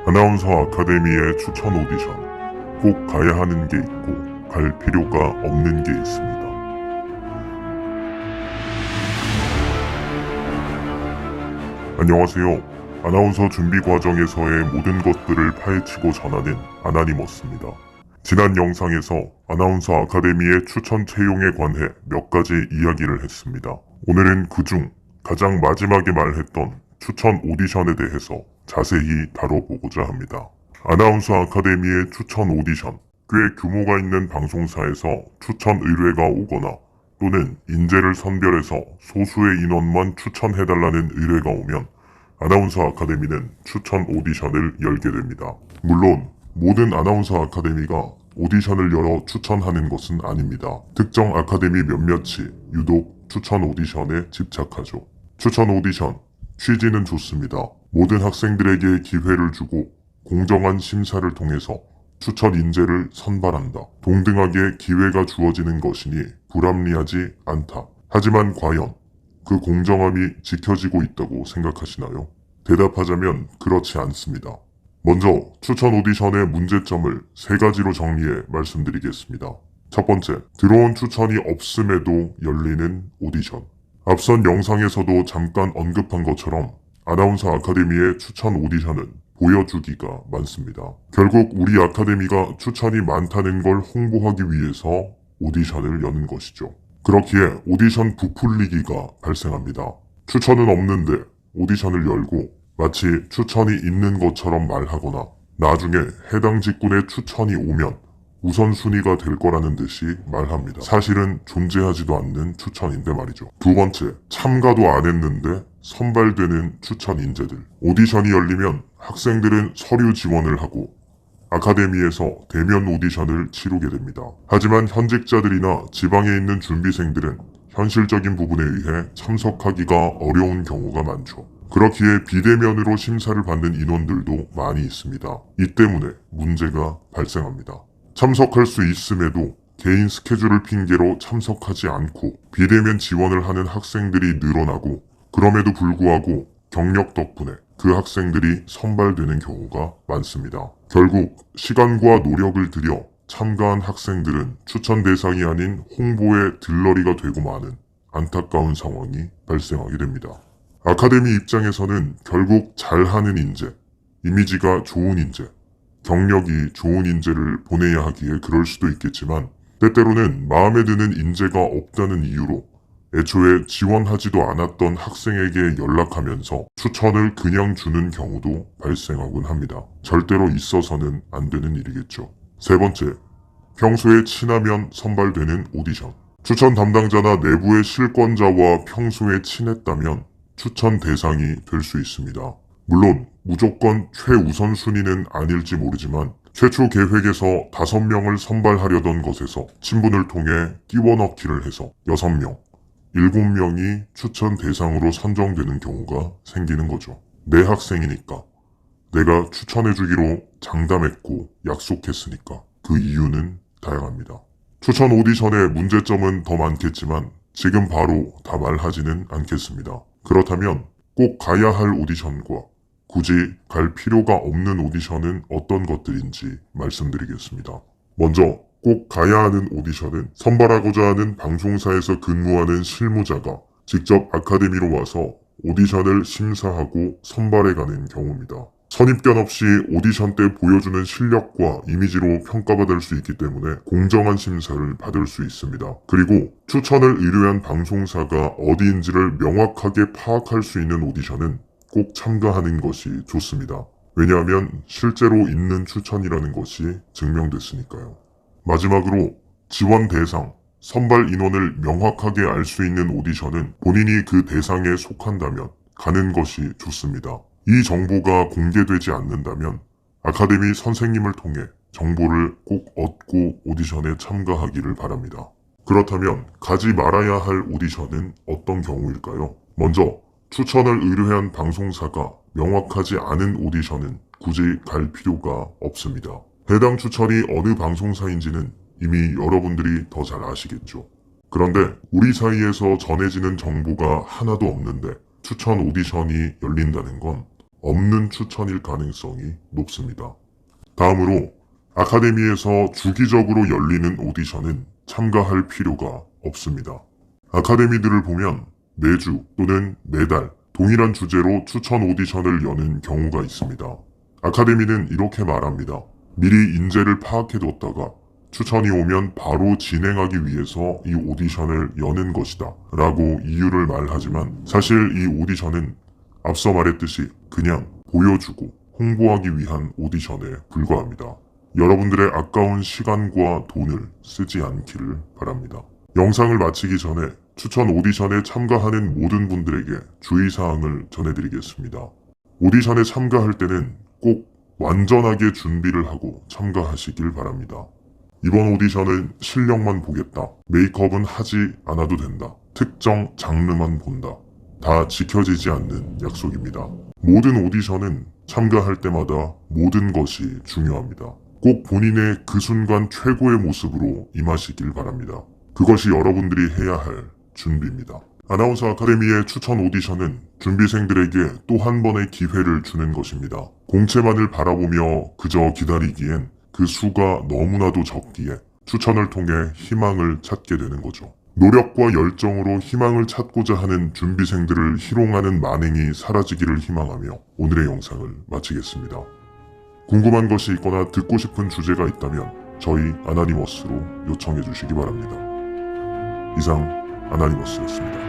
아나운서 아카데미의 추천 오디션. 꼭 가야 하는 게 있고 갈 필요가 없는 게 있습니다. 안녕하세요. 아나운서 준비 과정에서의 모든 것들을 파헤치고 전하는 아나니머스입니다. 지난 영상에서 아나운서 아카데미의 추천 채용에 관해 몇 가지 이야기를 했습니다. 오늘은 그중 가장 마지막에 말했던 추천 오디션에 대해서 자세히 다뤄보고자 합니다. 아나운서 아카데미의 추천 오디션, 꽤 규모가 있는 방송사에서 추천 의뢰가 오거나 또는 인재를 선별해서 소수의 인원만 추천해달라는 의뢰가 오면 아나운서 아카데미는 추천 오디션을 열게 됩니다. 물론 모든 아나운서 아카데미가 오디션을 열어 추천하는 것은 아닙니다. 특정 아카데미 몇몇이 유독 추천 오디션에 집착하죠. 추천 오디션, 취지는 좋습니다. 모든 학생들에게 기회를 주고 공정한 심사를 통해서 추천 인재를 선발한다. 동등하게 기회가 주어지는 것이니 불합리하지 않다. 하지만 과연 그 공정함이 지켜지고 있다고 생각하시나요? 대답하자면 그렇지 않습니다. 먼저 추천 오디션의 문제점을 세 가지로 정리해 말씀드리겠습니다. 첫 번째, 들어온 추천이 없음에도 열리는 오디션. 앞선 영상에서도 잠깐 언급한 것처럼 아나운서 아카데미의 추천 오디션은 보여주기가 많습니다. 결국 우리 아카데미가 추천이 많다는 걸 홍보하기 위해서 오디션을 여는 것이죠. 그렇기에 오디션 부풀리기가 발생합니다. 추천은 없는데 오디션을 열고 마치 추천이 있는 것처럼 말하거나 나중에 해당 직군의 추천이 오면 우선순위가 될 거라는 듯이 말합니다. 사실은 존재하지도 않는 추천인데 말이죠. 두 번째, 참가도 안 했는데 선발되는 추천 인재들. 오디션이 열리면 학생들은 서류 지원을 하고 아카데미에서 대면 오디션을 치르게 됩니다. 하지만 현직자들이나 지방에 있는 준비생들은 현실적인 부분에 의해 참석하기가 어려운 경우가 많죠. 그렇기에 비대면으로 심사를 받는 인원들도 많이 있습니다. 이 때문에 문제가 발생합니다. 참석할 수 있음에도 개인 스케줄을 핑계로 참석하지 않고 비대면 지원을 하는 학생들이 늘어나고 그럼에도 불구하고 경력 덕분에 그 학생들이 선발되는 경우가 많습니다. 결국 시간과 노력을 들여 참가한 학생들은 추천 대상이 아닌 홍보의 들러리가 되고 마는 안타까운 상황이 발생하게 됩니다. 아카데미 입장에서는 결국 잘하는 인재, 이미지가 좋은 인재, 경력이 좋은 인재를 보내야 하기에 그럴 수도 있겠지만 때때로는 마음에 드는 인재가 없다는 이유로 애초에 지원하지도 않았던 학생에게 연락하면서 추천을 그냥 주는 경우도 발생하곤 합니다. 절대로 있어서는 안 되는 일이겠죠. 세 번째, 평소에 친하면 선발되는 오디션. 추천 담당자나 내부의 실권자와 평소에 친했다면 추천 대상이 될 수 있습니다. 물론 무조건 최우선 순위는 아닐지 모르지만 최초 계획에서 5명을 선발하려던 것에서 친분을 통해 끼워 넣기를 해서 6명, 7명이 추천 대상으로 선정되는 경우가 생기는 거죠. 내 학생이니까, 내가 추천해주기로 장담했고 약속했으니까 그 이유는 다양합니다. 추천 오디션의 문제점은 더 많겠지만 지금 바로 다 말하지는 않겠습니다. 그렇다면 꼭 가야 할 오디션과 굳이 갈 필요가 없는 오디션은 어떤 것들인지 말씀드리겠습니다. 먼저 꼭 가야 하는 오디션은 선발하고자 하는 방송사에서 근무하는 실무자가 직접 아카데미로 와서 오디션을 심사하고 선발해가는 경우입니다. 선입견 없이 오디션 때 보여주는 실력과 이미지로 평가받을 수 있기 때문에 공정한 심사를 받을 수 있습니다. 그리고 추천을 의뢰한 방송사가 어디인지를 명확하게 파악할 수 있는 오디션은 꼭 참가하는 것이 좋습니다. 왜냐하면 실제로 있는 추천이라는 것이 증명됐으니까요. 마지막으로 지원 대상, 선발 인원을 명확하게 알 수 있는 오디션은 본인이 그 대상에 속한다면 가는 것이 좋습니다. 이 정보가 공개되지 않는다면 아카데미 선생님을 통해 정보를 꼭 얻고 오디션에 참가하기를 바랍니다. 그렇다면 가지 말아야 할 오디션은 어떤 경우일까요? 먼저 추천을 의뢰한 방송사가 명확하지 않은 오디션은 굳이 갈 필요가 없습니다. 해당 추천이 어느 방송사인지는 이미 여러분들이 더 잘 아시겠죠. 그런데 우리 사이에서 전해지는 정보가 하나도 없는데 추천 오디션이 열린다는 건 없는 추천일 가능성이 높습니다. 다음으로 아카데미에서 주기적으로 열리는 오디션은 참가할 필요가 없습니다. 아카데미들을 보면 매주 또는 매달 동일한 주제로 추천 오디션을 여는 경우가 있습니다. 아카데미는 이렇게 말합니다. 미리 인재를 파악해뒀다가 추천이 오면 바로 진행하기 위해서 이 오디션을 여는 것이다 라고 이유를 말하지만 사실 이 오디션은 앞서 말했듯이 그냥 보여주고 홍보하기 위한 오디션에 불과합니다. 여러분들의 아까운 시간과 돈을 쓰지 않기를 바랍니다. 영상을 마치기 전에 추천 오디션에 참가하는 모든 분들에게 주의사항을 전해드리겠습니다. 오디션에 참가할 때는 꼭 완전하게 준비를 하고 참가하시길 바랍니다. 이번 오디션은 실력만 보겠다. 메이크업은 하지 않아도 된다. 특정 장르만 본다. 다 지켜지지 않는 약속입니다. 모든 오디션은 참가할 때마다 모든 것이 중요합니다. 꼭 본인의 그 순간 최고의 모습으로 임하시길 바랍니다. 그것이 여러분들이 해야 할 준비입니다. 아나운서 아카데미의 추천 오디션은 준비생들에게 또 한 번의 기회를 주는 것입니다. 공채만을 바라보며 그저 기다리기엔 그 수가 너무나도 적기에 추천을 통해 희망을 찾게 되는 거죠. 노력과 열정으로 희망을 찾고자 하는 준비생들을 희롱하는 만행이 사라지기를 희망하며 오늘의 영상을 마치겠습니다. 궁금한 것이 있거나 듣고 싶은 주제가 있다면 저희 아나니머스로 요청해 주시기 바랍니다. 이상 아나니머스였습니다.